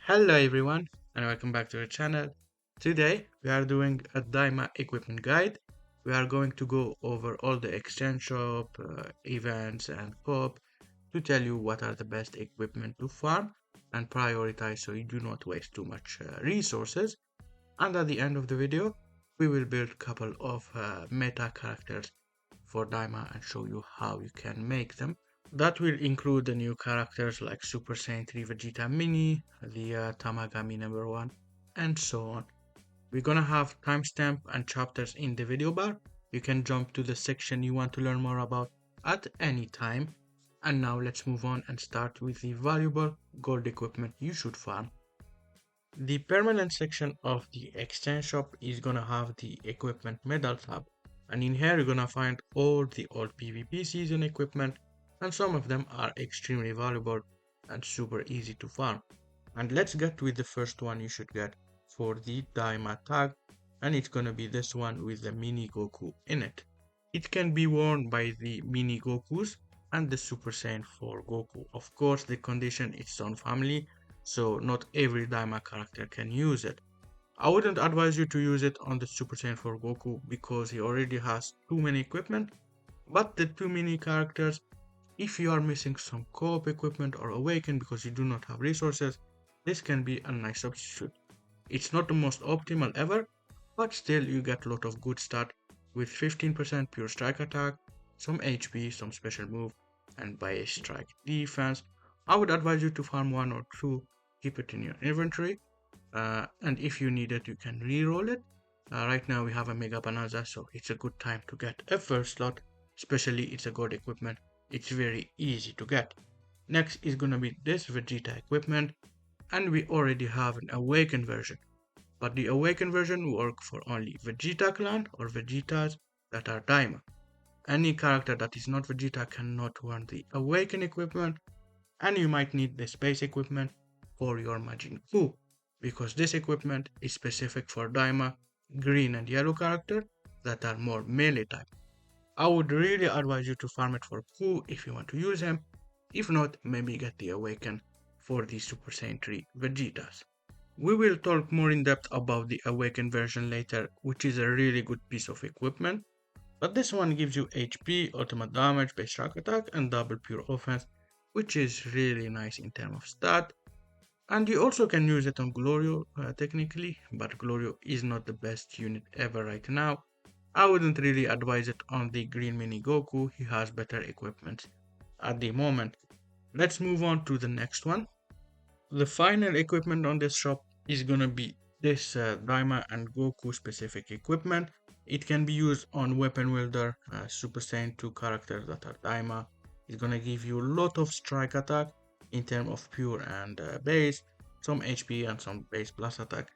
Hello everyone and welcome back to the channel. Today we are doing a Daima equipment guide. We are going to go over all the exchange shop, events and Coop to tell you what are the best equipment to farm and prioritize so you do not waste too much resources. And at the end of the video we will build a couple of meta characters for Daima and show you how you can make them. That will include the new characters like Super Saiyan 3 Vegeta Mini, the Tamagami number 1, and so on. We're gonna have timestamp and chapters in the video bar. You can jump to the section you want to learn more about at any time. And now let's move on and start with the valuable gold equipment you should farm. The permanent section of the exchange shop is gonna have the equipment medal tab, and in here you're gonna find all the old PvP season equipment, and some of them are extremely valuable and super easy to farm. And let's get with the first one you should get for the Daima tag, and it's gonna be this one with the mini Goku in it. It can be worn by the mini Gokus and the Super Saiyan 4 Goku. Of course, the condition is its own family, so not every Daima character can use it. I wouldn't advise you to use it on the Super Saiyan 4 Goku because he already has too many equipment, but the two mini characters, if you are missing some co-op equipment or awaken because you do not have resources, this can be a nice substitute. It's not the most optimal ever, but still you get a lot of good stat with 15% pure strike attack, some HP, some special move, and base strike defense. I would advise you to farm one or two, keep it in your inventory, and if you need it, you can re-roll it. Right now we have a Mega Bonanza, so it's a good time to get a first slot, especially it's a god equipment. It's very easy to get. Next is gonna be this Vegeta equipment, and we already have an awakened version. But the awakened version works for only Vegeta clan or Vegetas that are Daima. Any character that is not Vegeta cannot run the awakened equipment, and you might need the space equipment for your Majin Coop, because this equipment is specific for Daima, green and yellow character that are more melee type. I would really advise you to farm it for Coop if you want to use him. If not, maybe get the awaken for the Super Saiyan 3 Vegetas. We will talk more in depth about the awakened version later, which is a really good piece of equipment, but this one gives you HP, ultimate damage, base shock attack, and double pure offense, which is really nice in terms of stat. And you also can use it on Glorio technically, but Glorio is not the best unit ever right now. I wouldn't really advise it on the green mini Goku, he has better equipment at the moment. Let's move on to the next one. The final equipment on this shop is gonna be this Daima and Goku specific equipment. It can be used on weapon wielder, Super Saiyan 2 characters that are Daima. It's gonna give you a lot of strike attack in terms of pure and base, some HP and some base plus attack.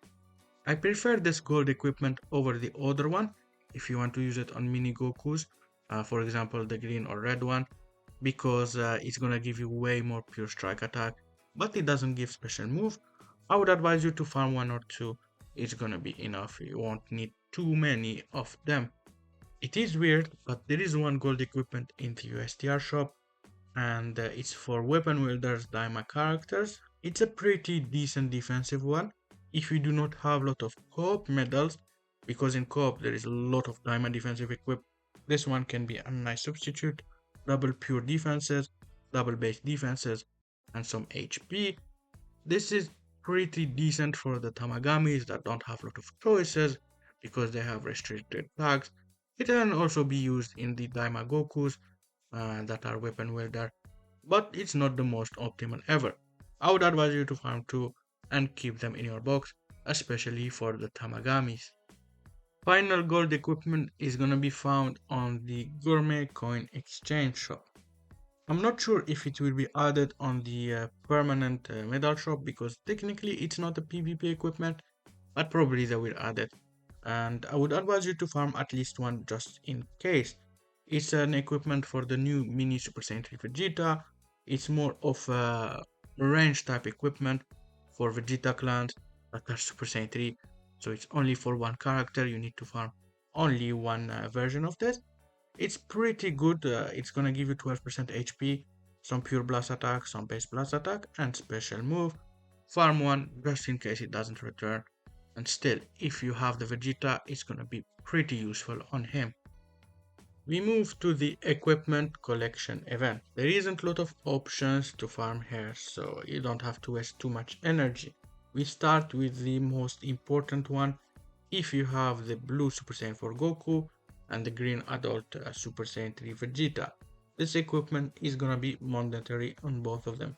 I prefer this gold equipment over the other one if you want to use it on mini Gokus, for example the green or red one, because it's gonna give you way more pure strike attack, but it doesn't give special move. I would advise you to farm one or two, it's gonna be enough, you won't need too many of them. It is weird, but there is one gold equipment in the USTR shop, and it's for weapon wielders Daima characters. It's a pretty decent defensive one if you do not have a lot of co-op medals, because in co-op there is a lot of Daima defensive equip. This one can be a nice substitute, double pure defenses, double base defenses, and some HP. This is pretty decent for the Tamagamis that don't have a lot of choices because they have restricted tags. It can also be used in the Daima Gokus that are weapon wielder, but it's not the most optimal ever. I would advise you to farm two and keep them in your box, especially for the Tamagamis. Final gold equipment is gonna be found on the Gourmet Coin Exchange shop. I'm not sure if it will be added on the permanent medal shop because technically it's not a PvP equipment, but probably they will add it. And I would advise you to farm at least one just in case. It's an equipment for the new mini Super Saiyan 3 Vegeta. It's more of a range type equipment for Vegeta clans that are Super Saiyan 3. So it's only for one character, you need to farm only one version of this. It's pretty good, it's gonna give you 12% HP, some pure blast attack, some base blast attack, and special move. farm one just in case it doesn't return. And still, if you have the Vegeta, it's gonna be pretty useful on him. We move to the equipment collection event. There isn't a lot of options to farm here, so you don't have to waste too much energy. We start with the most important one. If you have the blue Super Saiyan 4 Goku and the green adult Super Saiyan 3 Vegeta, this equipment is gonna be mandatory on both of them.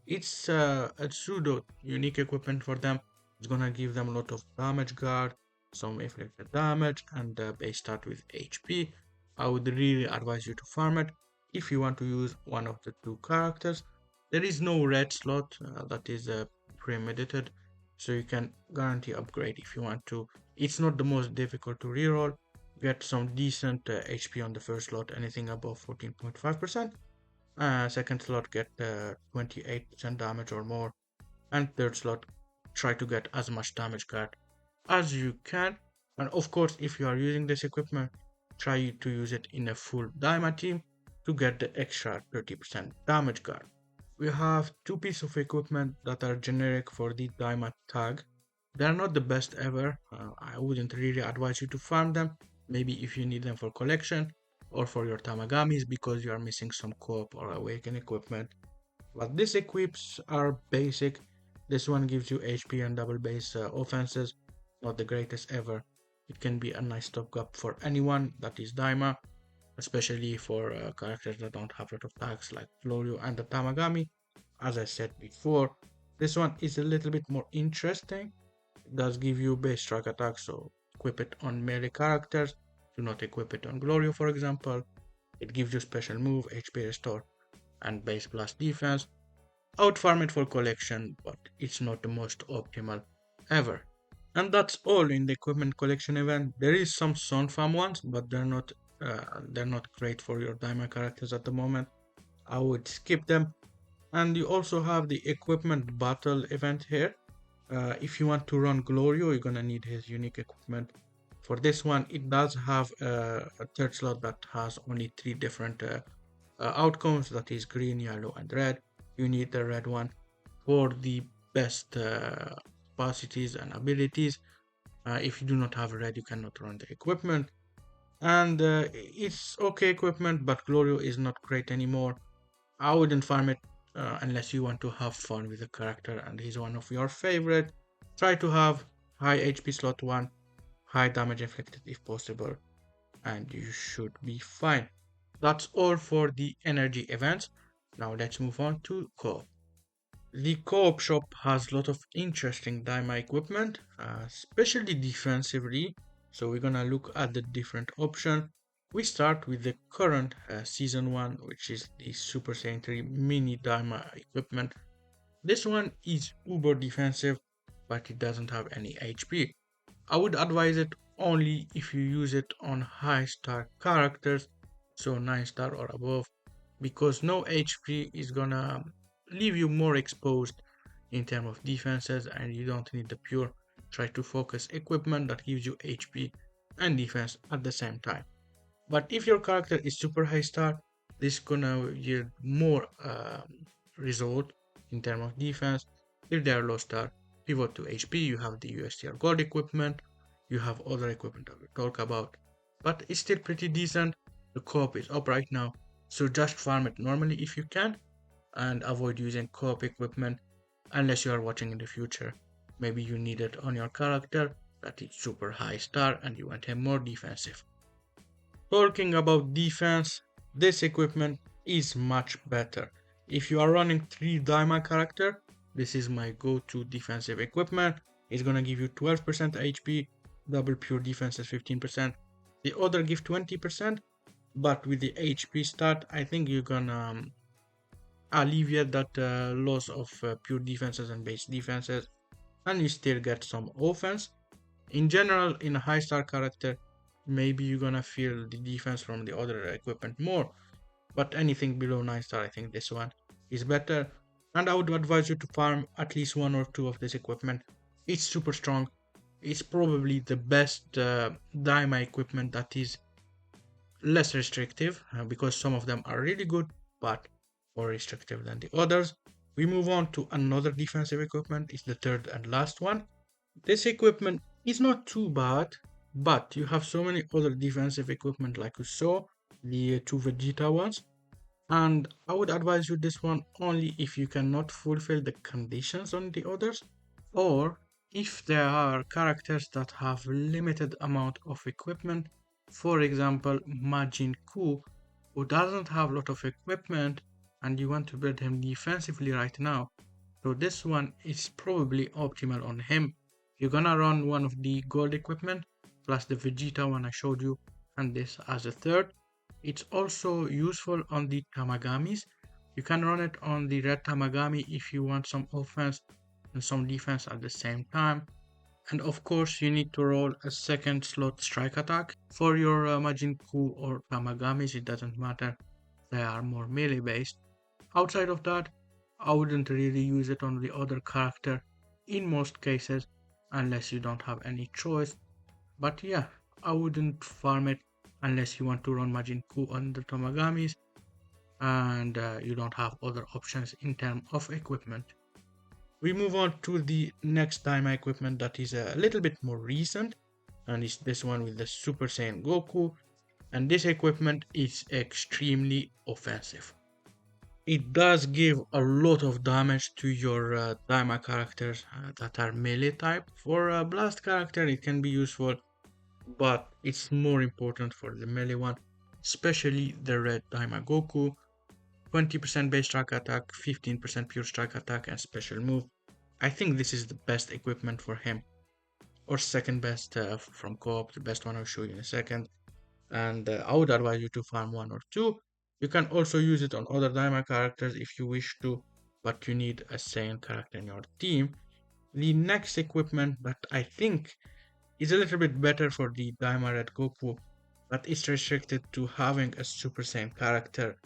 It's a pseudo unique equipment for them. It's gonna give them a lot of damage guard, some inflicted damage, and base start with HP. I would really advise you to farm it if you want to use one of the two characters. There is no red slot that is premeditated, so you can guarantee upgrade if you want to. It's not the most difficult to reroll. Get some decent HP on the first slot, anything above 14.5%. Second slot get 28% damage or more, and third slot try to get as much damage card as you can. And of course, if you are using this equipment, try to use it in a full Daima team to get the extra 30% damage card. We have two pieces of equipment that are generic for the Daima tag. They are not the best ever. I wouldn't really advise you to farm them. Maybe if you need them for collection or for your Tamagamis because you are missing some Coop or awaken equipment. But these equips are basic. This one gives you HP and double base offenses. Not the greatest ever. It can be a nice stopgap for anyone that is Daima, especially for characters that don't have a lot of tags like Glorio and the Tamagami. As I said before, this one is a little bit more interesting. It does give you base strike attack, so equip it on melee characters. Do not equip it on Glorio, for example. It gives you special move, HP restore, and base plus defense. I would farm it for collection, but it's not the most optimal ever. And that's all in the equipment collection event. There is some sun farm ones, but they're not great for your diamond characters at the moment. I would skip them. And you also have the equipment battle event here. If you want to run Glorio, you're gonna need his unique equipment. For this one, it does have a third slot that has only three different outcomes, that is green, yellow, and red. You need the red one for the best capacities and abilities. If you do not have red, you cannot run the equipment. And it's okay equipment, but Glorio is not great anymore. I wouldn't farm it unless you want to have fun with the character and he's one of your favorite. Try to have high HP slot 1, high damage inflicted if possible, and you should be fine. That's all for the energy events. Now let's move on to Coop. The Co-op shop has a lot of interesting Daima equipment, especially defensively. So we're gonna look at the different options. We start with the current season 1, which is the Super Saiyan 3 mini Daima equipment. This one is uber defensive, but it doesn't have any HP. I would advise it only if you use it on high star characters, so 9 star or above, because no HP is gonna leave you more exposed in terms of defenses and you don't need the pure. Try to focus equipment that gives you HP and defense at the same time. But if your character is super high star, this is gonna yield more result in terms of defense. If they are low star, pivot to HP. You have the USTR gold equipment, you have other equipment that we talk about, but it's still pretty decent. The co-op is up right now, so just farm it normally if you can, and avoid using co-op equipment unless you are watching in the future. Maybe you need it on your character that is super high star and you want him more defensive. Talking about defense, this equipment is much better. If you are running 3 Daima character, this is my go-to defensive equipment. It's gonna give you 12% HP, double pure defense is 15%. The other give 20%, but with the HP stat, I think you're gonna alleviate that loss of pure defenses and base defenses, and you still get some offense. In general, in a high star character, maybe you're gonna feel the defense from the other equipment more, but anything below 9 star, I think this one is better, and I would advise you to farm at least 1 or 2 of this equipment. It's super strong. It's probably the best Daima equipment that is less restrictive, because some of them are really good but more restrictive than the others. We move on to another defensive equipment. It's the third and last one. This equipment is not too bad, but you have so many other defensive equipment like you saw, the two Vegeta ones. And I would advise you this one only if you cannot fulfill the conditions on the others, or if there are characters that have limited amount of equipment. For example, Majin Coop, who doesn't have a lot of equipment and you want to build him defensively right now. So this one is probably optimal on him. You're gonna run one of the gold equipment plus the Vegeta one I showed you and this as a third. It's also useful on the Tamagamis. You can run it on the red Tamagami if you want some offense and some defense at the same time. And of course, you need to roll a second slot strike attack for your Majin Ku or Tamagamis. It doesn't matter, they are more melee based. Outside of that, I wouldn't really use it on the other character in most cases, unless you don't have any choice. But yeah, I wouldn't farm it unless you want to run Majin Ku on the Tamagamis and you don't have other options in terms of equipment. We move on to the next Daima equipment that is a little bit more recent, and it's this one with the Super Saiyan Goku. And this equipment is extremely offensive. It does give a lot of damage to your Daima characters that are melee type. For a blast character, it can be useful, but it's more important for the melee one, especially the red Daima Goku. 20% base strike attack, 15% pure strike attack, and special move. I think this is the best equipment for him, or second best from Coop. The best one I'll show you in a second. And I would advise you to farm one or two. You can also use it on other Daima characters if you wish to, but you need a Saiyan character in your team. The next equipment that I think is a little bit better for the Daima Red Goku, but it's restricted to having a Super Saiyan character,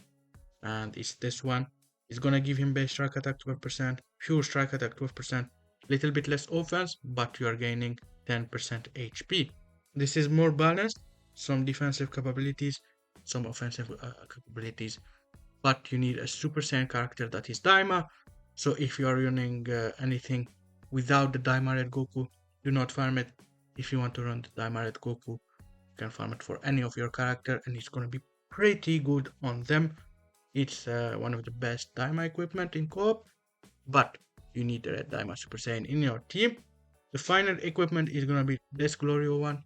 and it's this one. It's gonna give him base strike attack 12%, pure strike attack 12%, little bit less offense, but you are gaining 10% HP. This is more balanced, some defensive capabilities, some offensive capabilities, but you need a Super Saiyan character that is Daima. So if you are running anything without the Daima Red Goku, do not farm it. If you want to run the Daima Red Goku, you can farm it for any of your character and it's gonna be pretty good on them. It's one of the best Daima equipment in co-op, but you need the Red Daima Super Saiyan in your team. The final equipment is gonna be this Glorio one.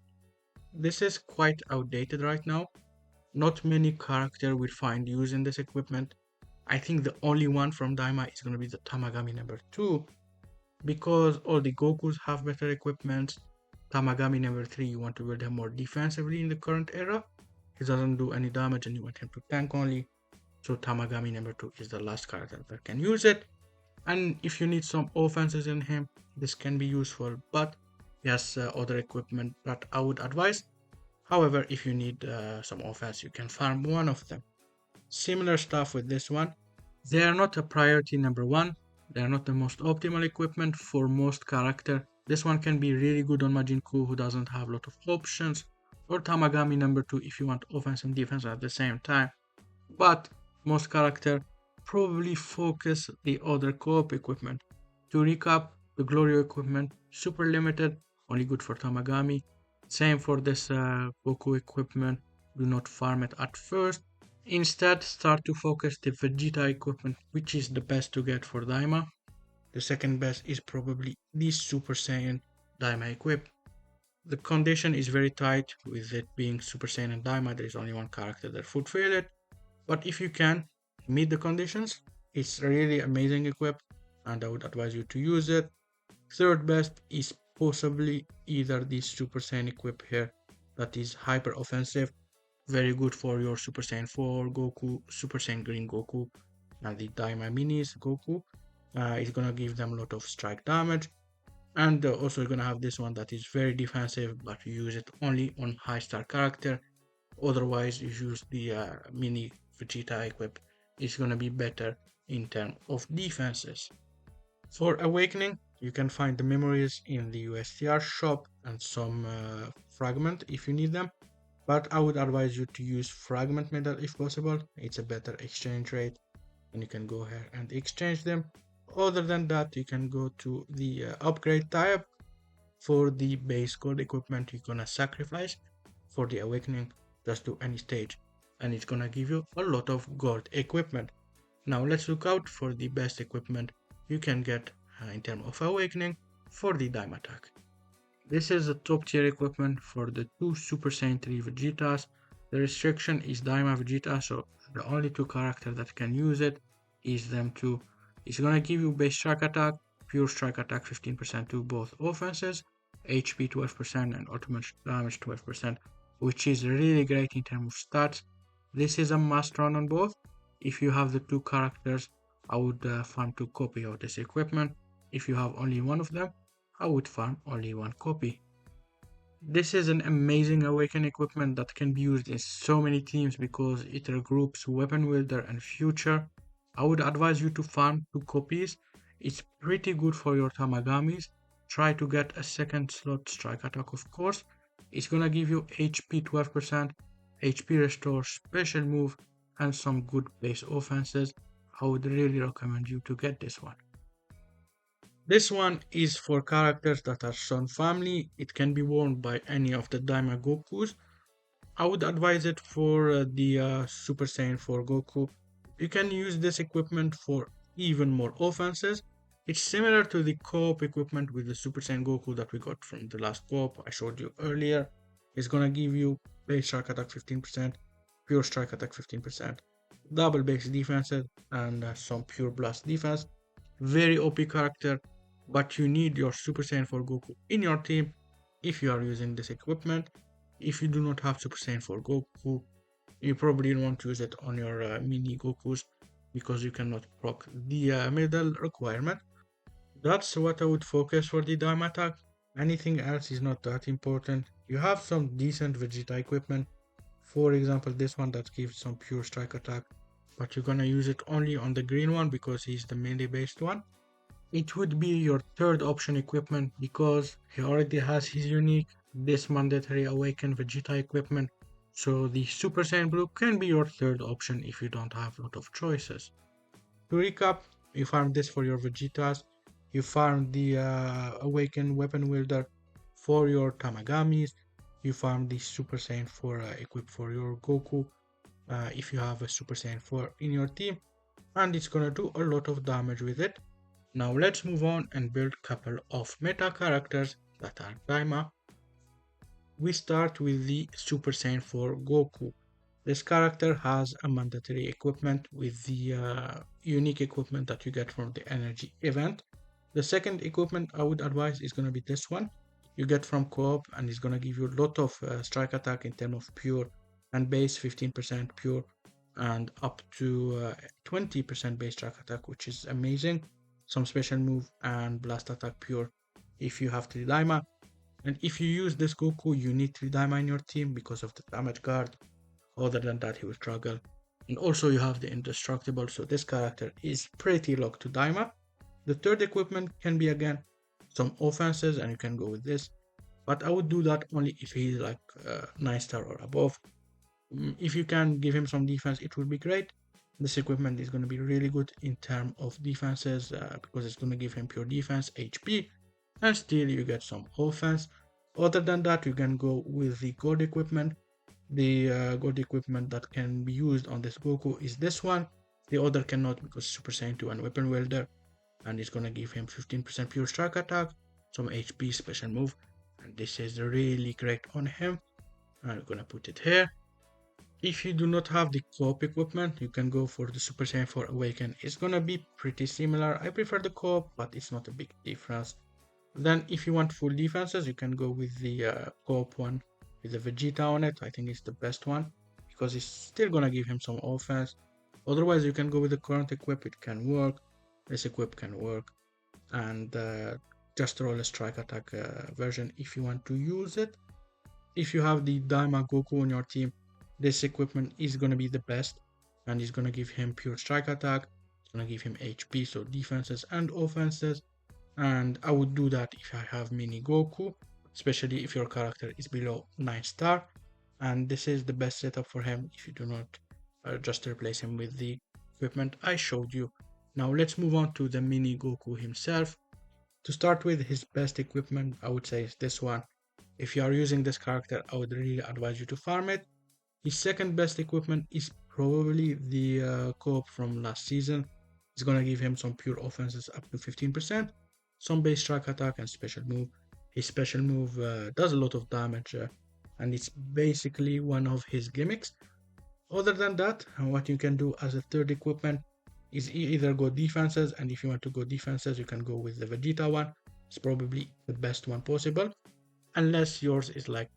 This is quite outdated right now. Not many character will find use in this equipment. I think the only one from Daima is gonna be the Tamagami number 2, because all the Gokus have better equipment. Tamagami number 3, you want to build him more defensively in the current era. He doesn't do any damage and you want him to tank only. So Tamagami number 2 is the last character that can use it. And if you need some offenses in him, this can be useful, but he has other equipment that I would advise. However, if you need some offense, you can farm one of them. Similar stuff with this one. They are not a priority number 1. They are not the most optimal equipment for most character. This one can be really good on Majin Ku who doesn't have a lot of options, or Tamagami number 2 if you want offense and defense at the same time. But most character probably focus the other co-op equipment. To recap, the Glorio equipment, super limited, only good for Tamagami. Same for this Goku equipment, do not farm it at first. Instead, start to focus the Vegeta equipment, which is the best to get for Daima. The second best is probably the Super Saiyan Daima equip. The condition is very tight with it being Super Saiyan and Daima. There is only one character that fulfill it. But if you can meet the conditions, it's a really amazing equip and I would advise you to use it. Third best is possibly either the Super Saiyan equip here that is hyper offensive, very good for your Super Saiyan 4 Goku, Super Saiyan Green Goku, and the Daima Minis Goku. It's gonna give them a lot of strike damage, and also you're gonna have this one that is very defensive, but you use it only on high star character. Otherwise, you use the mini Vegeta equip. It's gonna be better in terms of defenses. For awakening, you can find the memories in the USTR shop and some fragment if you need them. But I would advise you to use fragment medal if possible. It's a better exchange rate and you can go ahead and exchange them. Other than that, you can go to the upgrade tab. For the base gold equipment, you're gonna sacrifice. For the awakening, just do any stage, and it's gonna give you a lot of gold equipment. Now let's look out for the best equipment you can get in terms of awakening for the Daima attack. This is a top tier equipment for the two Super Saiyan 3 Vegetas. The restriction is Daima Vegeta, so the only two characters that can use it is them two. It's gonna give you base strike attack, pure strike attack 15% to both offenses, HP 12% and ultimate damage 12%, which is really great in terms of stats. This is a must run on both. If you have the two characters, I would farm two copy of this equipment. If you have only one of them, I would farm only one copy. This is an amazing awaken equipment that can be used in so many teams because it regroups weapon wielder and future. I would advise you to farm two copies. It's pretty good for your Tamagamis. Try to get a second slot strike attack, of course. It's gonna give you HP 12%, HP restore, special move, and some good base offenses. I would really recommend you to get this one. This one is for characters that are Son family. It can be worn by any of the Daima Gokus. I would advise it for the Super Saiyan 4 Goku. You can use this equipment for even more offenses. It's similar to the Coop equipment with the Super Saiyan Goku that we got from the last Coop I showed you earlier. It's gonna give you base strike attack 15%, pure strike attack 15%, double base defenses, and some pure blast defense. Very OP character, but you need your Super Saiyan 4 Goku in your team if you are using this equipment. If you do not have Super Saiyan 4 Goku, you probably won't use it on your mini Gokus because you cannot proc the middle requirement. That's what I would focus for the Daima attack. Anything else is not that important. You have some decent Vegeta equipment. For example, this one that gives some pure strike attack, but you're gonna use it only on the green one because he's the melee based one. It would be your third option equipment because he already has his unique this mandatory awaken Vegeta equipment, so the Super Saiyan Blue can be your third option if you don't have a lot of choices. To recap, you farm this for your Vegetas, you farm the awaken weapon wielder for your Tamagamis, you farm the Super Saiyan 4 equip for your Goku if you have a Super Saiyan 4 in your team, and it's gonna do a lot of damage with it. Now let's move on and build a couple of meta characters that are Daima. We start with the Super Saiyan 4 Goku. This character has a mandatory equipment with the unique equipment that you get from the energy event. The second equipment I would advise is going to be this one. You get from Coop and it's going to give you a lot of strike attack in terms of pure and base 15% pure and up to 20% base strike attack, which is amazing. Some special move and blast attack pure if you have 3 Daima. And if you use this Goku, you need 3 Daima in your team because of the damage guard. Other than that, he will struggle. And also you have the indestructible, so this character is pretty locked to Daima. The third equipment can be again some offenses and you can go with this. But I would do that only if he's like 9 star or above. If you can give him some defense, it would be great. This equipment is going to be really good in terms of defenses because it's going to give him pure defense, HP, and still you get some offense. Other than that, you can go with the gold equipment. The gold equipment that can be used on this Goku is this one. The other cannot because Super Saiyan 2 and weapon wielder, and it's gonna give him 15% pure strike attack, some HP special move, and this is really great on him. I'm gonna put it here. If you do not have the Coop equipment, you can go for the Super Saiyan 4 Awaken. It's gonna be pretty similar. I prefer the Coop, but it's not a big difference. Then if you want full defenses, you can go with the Coop one with the Vegeta on it. I think it's the best one because it's still gonna give him some offense. Otherwise, you can go with the current equip. It can work. This equip can work, and just roll a strike attack version if you want to use it. If you have the Daima Goku on your team, this equipment is gonna be the best, and it's gonna give him pure strike attack. It's gonna give him HP, so defenses and offenses. And I would do that if I have mini Goku, especially if your character is below 9 star, and this is the best setup for him if you do not just replace him with the equipment I showed you. Now let's move on to the mini Goku himself. To start with, his best equipment, I would say, is this one. If you are using this character, I would really advise you to farm it. His second best equipment is probably the Coop from last season. It's gonna give him some pure offenses up to 15%, some base strike attack and special move. His special move does a lot of damage and it's basically one of his gimmicks. Other than that, what you can do as a third equipment is either go defenses, and if you want to go defenses, you can go with the Vegeta one. It's probably the best one possible. Unless yours is like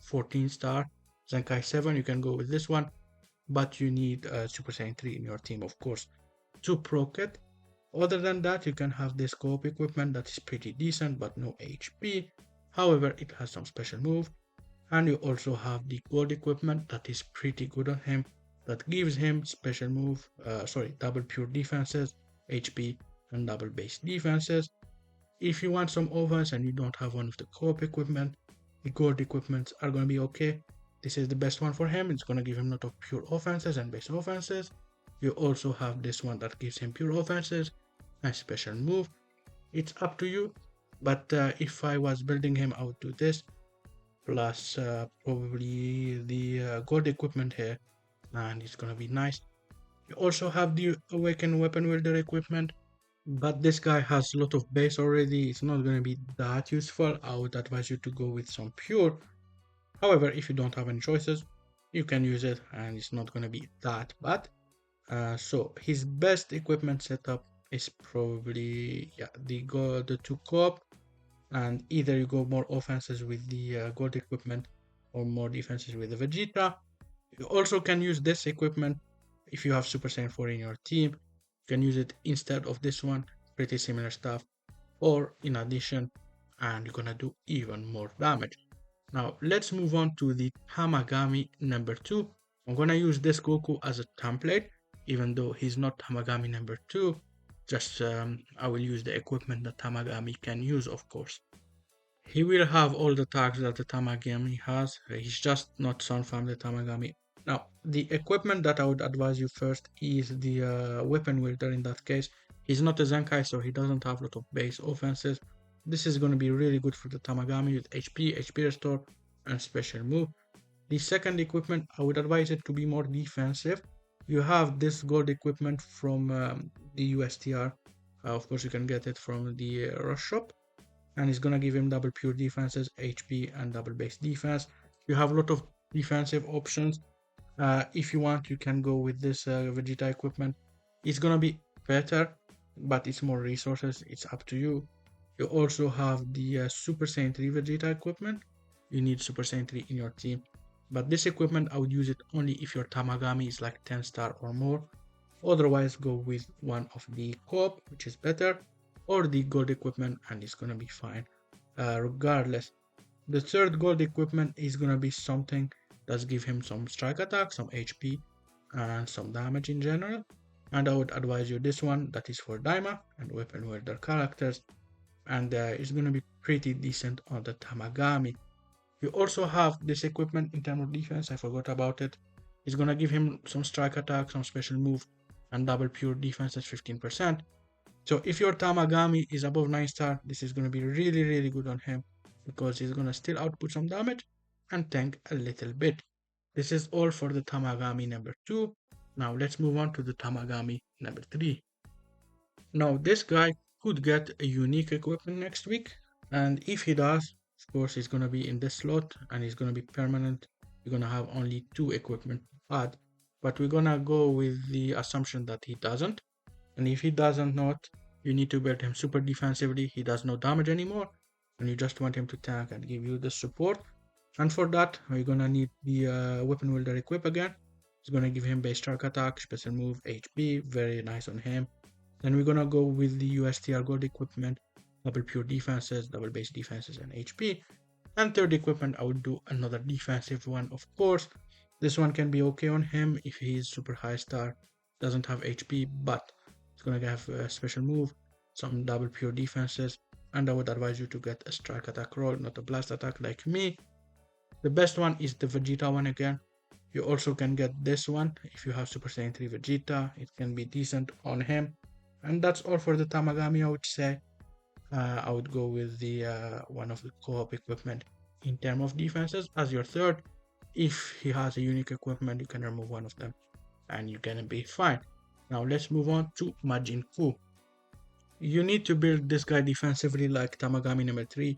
14 star Zenkai 7, you can go with this one, but you need Super Saiyan 3 in your team, of course, to proc it. Other than that, you can have this co-op equipment that is pretty decent, but no HP. However, it has some special move. And you also have the gold equipment that is pretty good on him, that gives him special move, double pure defenses, HP, and double base defenses. If you want some offense and you don't have one of the co-op equipment, the gold equipments are going to be okay. This is the best one for him. It's going to give him a lot of pure offenses and base offenses. You also have this one that gives him pure offenses and special move. It's up to you, but if I was building him, I would do this plus probably the gold equipment here, and it's gonna be nice. You also have the awaken weapon wielder equipment, but this guy has a lot of base already. It's not gonna be that useful. I would advise you to go with some pure. However, if you don't have any choices, you can use it and it's not gonna be that bad. So his best equipment setup is probably the two co-op, and either you go more offenses with the gold equipment or more defenses with the Vegeta. You also can use this equipment if you have Super Saiyan 4 in your team. You can use it instead of this one, pretty similar stuff, or in addition, and you're gonna do even more damage. Now let's move on to the Tamagami number 2. I'm gonna use this Goku as a template, even though he's not Tamagami number 2. Just I will use the equipment that Tamagami can use, of course. He will have all the tags that the Tamagami has. He's just not son from the Tamagami. Now, the equipment that I would advise you first is the weapon wielder in that case. He's not a Zenkai, so he doesn't have a lot of base offenses. This is going to be really good for the Tamagami with HP restore, and special move. The second equipment, I would advise it to be more defensive. You have this gold equipment from the USTR. Of course, you can get it from the rush shop, and it's gonna give him double pure defenses, HP, and double base defense. You have a lot of defensive options. If you want, you can go with this Vegeta equipment. It's gonna be better, but it's more resources. It's up to you. You also have the Super Saiyan 3 Vegeta equipment. You need Super Saiyan 3 in your team. But this equipment, I would use it only if your Tamagami is like 10 star or more. Otherwise, go with one of the Coop, which is better, or the gold equipment, and it's gonna be fine. Regardless, the third gold equipment is gonna be something that's give him some strike attack, some HP, and some damage in general. And I would advise you this one that is for Daima and weapon wielder characters, and it's gonna be pretty decent on the Tamagami. You also have this equipment in terms of defense. I forgot about it. It's gonna give him some strike attack, some special move, and double pure defense at 15%. So if your Tamagami is above 9 star, this is gonna be really good on him, because he's gonna still output some damage and tank a little bit. This is all for the Tamagami number 2. Now let's move on to the Tamagami number 3. Now this guy could get a unique equipment next week, and if he does, of course he's gonna be in this slot and he's gonna be permanent. You're gonna have only 2 equipment to add, but we're gonna go with the assumption that he doesn't. And if he doesn't not, you need to build him super defensively. He does no damage anymore, and you just want him to tank and give you the support. And for that, you're gonna need the weapon wielder equip again. It's gonna give him base strike attack, special move, HP, very nice on him. Then we're gonna go with the USTR gold equipment, double pure defenses, double base defenses, and HP. And third equipment, I would do another defensive one, of course. This one can be okay on him if he is super high star, doesn't have HP, but it's gonna have a special move, some double pure defenses, and I would advise you to get a strike attack roll, not a blast attack like me. The best one is the Vegeta one again. You also can get this one if you have Super Saiyan 3 Vegeta. It can be decent on him. And that's all for the Tamagami, I would say. I would go with the one of the co-op equipment in terms of defenses as your third. If he has a unique equipment, you can remove one of them and you're gonna be fine. Now let's move on to Majin Coop. You need to build this guy defensively like Tamagami number 3,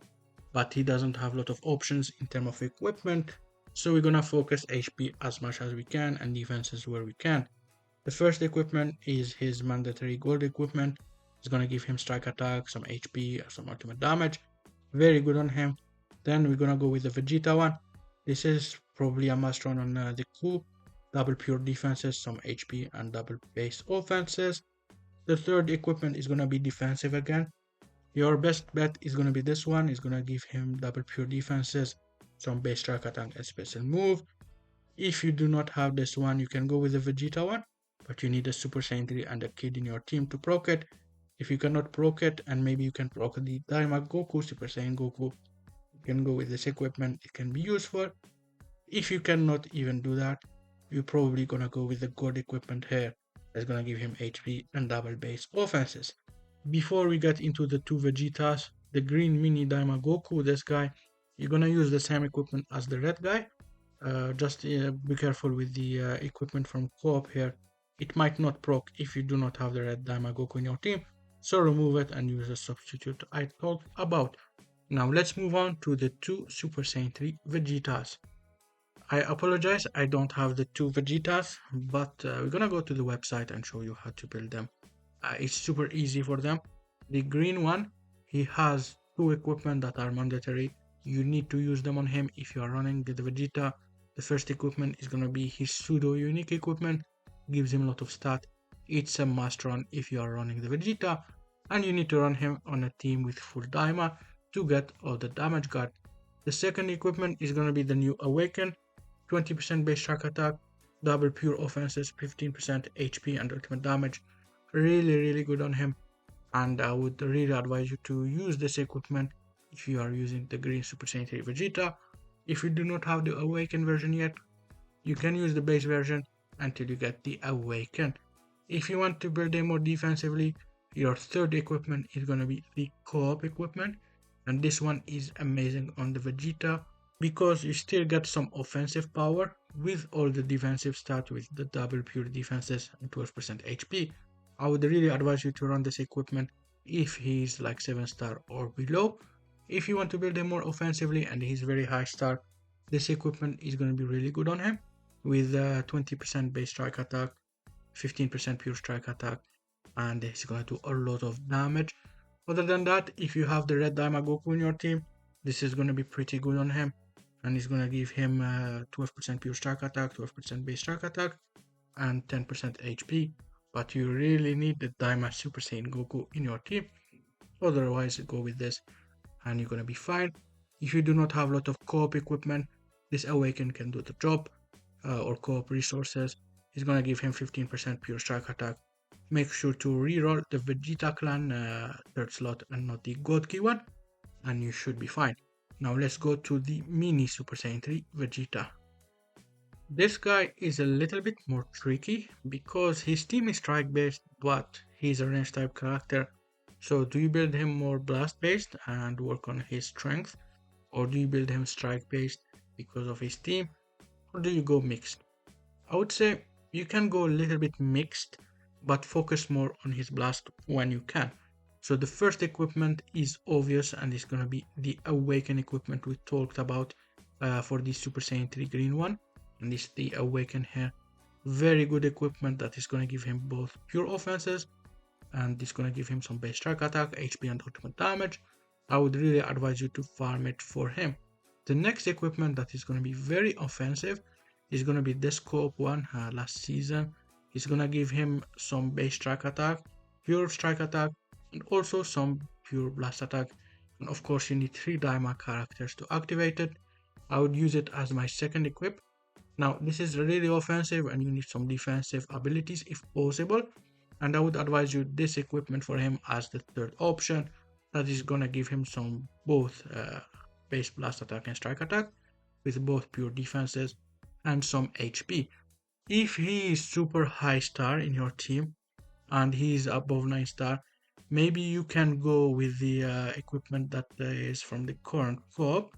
but he doesn't have a lot of options in terms of equipment, so we're gonna focus HP as much as we can and defenses where we can. The first equipment is his mandatory gold equipment. It's gonna give him strike attack, some HP, some ultimate damage. Very good on him. Then we're gonna go with the Vegeta one. This is probably a must run on the Coop. Double pure defenses, some HP, and double base offenses. The third equipment is gonna be defensive again. Your best bet is gonna be this one. It's gonna give him double pure defenses, some base strike attack, and special move. If you do not have this one, you can go with the Vegeta one, but you need a Super Saiyan 3 and a kid in your team to proc it. If you cannot proc it, and maybe you can proc the Daima Goku, Super Saiyan Goku, you can go with this equipment. It can be useful. If you cannot even do that, you're probably gonna go with the God equipment here. That's gonna give him HP and double base offenses. Before we get into the two Vegetas, the green mini Daima Goku, this guy, you're gonna use the same equipment as the red guy. Just be careful with the equipment from Coop here. It might not proc if you do not have the red Daima Goku in your team, so remove it and use the substitute I talked about. Now let's move on to the two Super Saiyan 3 Vegetas. I apologize, I don't have the two Vegetas, but we're gonna go to the website and show you how to build them. It's super easy for them. The green one, he has two equipment that are mandatory. You need to use them on him if you are running the Vegeta. The first equipment is gonna be his pseudo unique equipment, gives him a lot of stat. It's a must run if you are running the Vegeta, and you need to run him on a team with full Daima to get all the damage guard. The second equipment is gonna be the new Awaken, 20% base strike attack, double pure offenses, 15% HP and ultimate damage. Really good on him, and I would really advise you to use this equipment if you are using the green Super Saiyan 3 Vegeta. If you do not have the Awaken version yet, you can use the base version until you get the Awaken. If you want to build them more defensively, your third equipment is going to be the Co-op equipment, and this one is amazing on the Vegeta because you still get some offensive power with all the defensive stats with the double pure defenses and 12% HP. I would really advise you to run this equipment if he's like 7 star or below. If you want to build him more offensively and he's very high star, this equipment is going to be really good on him with 20% base strike attack, 15% pure strike attack, and he's going to do a lot of damage. Other than that, if you have the red Daima Goku in your team, this is going to be pretty good on him, and it's going to give him 12% pure strike attack, 12% base strike attack, and 10% HP. But you really need the Daima Super Saiyan Goku in your team. Otherwise, go with this and you're gonna be fine. If you do not have a lot of co-op equipment, this Awaken can do the job, or co-op resources. It's gonna give him 15% pure strike attack. Make sure to reroll the Vegeta clan third slot and not the God Key one, and you should be fine. Now let's go to the mini Super Saiyan 3 Vegeta. This guy is a little bit more tricky because his team is strike based, but he's a range type character. So do you build him more blast based and work on his strength, or do you build him strike based because of his team, or do you go mixed? I would say you can go a little bit mixed, but focus more on his blast when you can. So the first equipment is obvious and it's gonna be the Awaken equipment we talked about for the Super Saiyan 3 green one, and it's the Awaken here. Very good equipment that is gonna give him both pure offenses and it's gonna give him some base strike attack, HP and ultimate damage. I would really advise you to farm it for him. The next equipment that is gonna be very offensive is gonna be this Co-op one last season. It's gonna give him some base strike attack, pure strike attack, and also some pure blast attack. And of course you need 3 Daima characters to activate it. I would use it as my second equip. Now this is really offensive and you need some defensive abilities if possible, and I would advise you this equipment for him as the third option. That is gonna give him some both base blast attack and strike attack with both pure defenses and some HP. If he is super high star in your team, and he's above 9 star, maybe you can go with the equipment that is from the current Coop,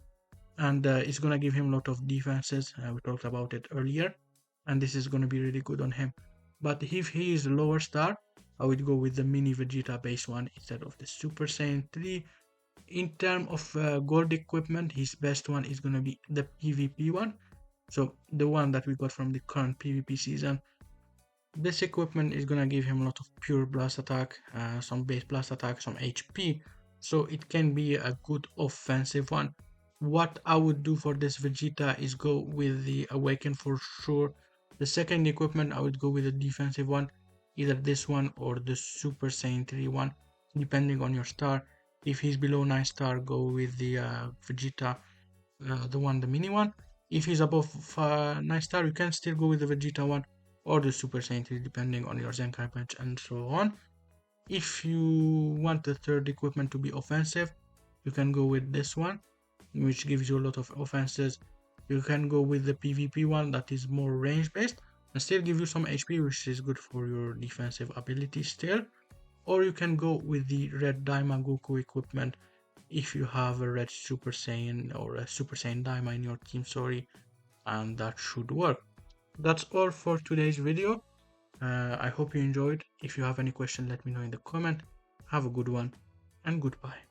and it's gonna give him a lot of defenses. We talked about it earlier, and this is gonna be really good on him. But if he is lower star, I would go with the mini Vegeta base one instead of the Super Saiyan 3. In terms of gold equipment, his best one is gonna be the PvP one, so the one that we got from the current PvP season. This equipment is gonna give him a lot of pure blast attack, some base blast attack, some HP, so it can be a good offensive one. What I would do for this Vegeta is go with the awaken for sure. The second equipment I would go with the defensive one, either this one or the Super Saiyan 3 one, depending on your star. If he's below 9 star, go with the Vegeta, the mini one. If he's above 9 star, you can still go with the Vegeta one or the Super Saiyan 3, depending on your Zenkai bench and so on. If you want the third equipment to be offensive, you can go with this one, which gives you a lot of offenses. You can go with the PvP one that is more range based and still give you some HP, which is good for your defensive ability still. Or you can go with the red Daima Goku equipment if you have a red Super Saiyan or a Super Saiyan Daima in your team, sorry, and that should work. That's all for today's video. I hope you enjoyed. If you have any question, let me know in the comment. Have a good one and goodbye.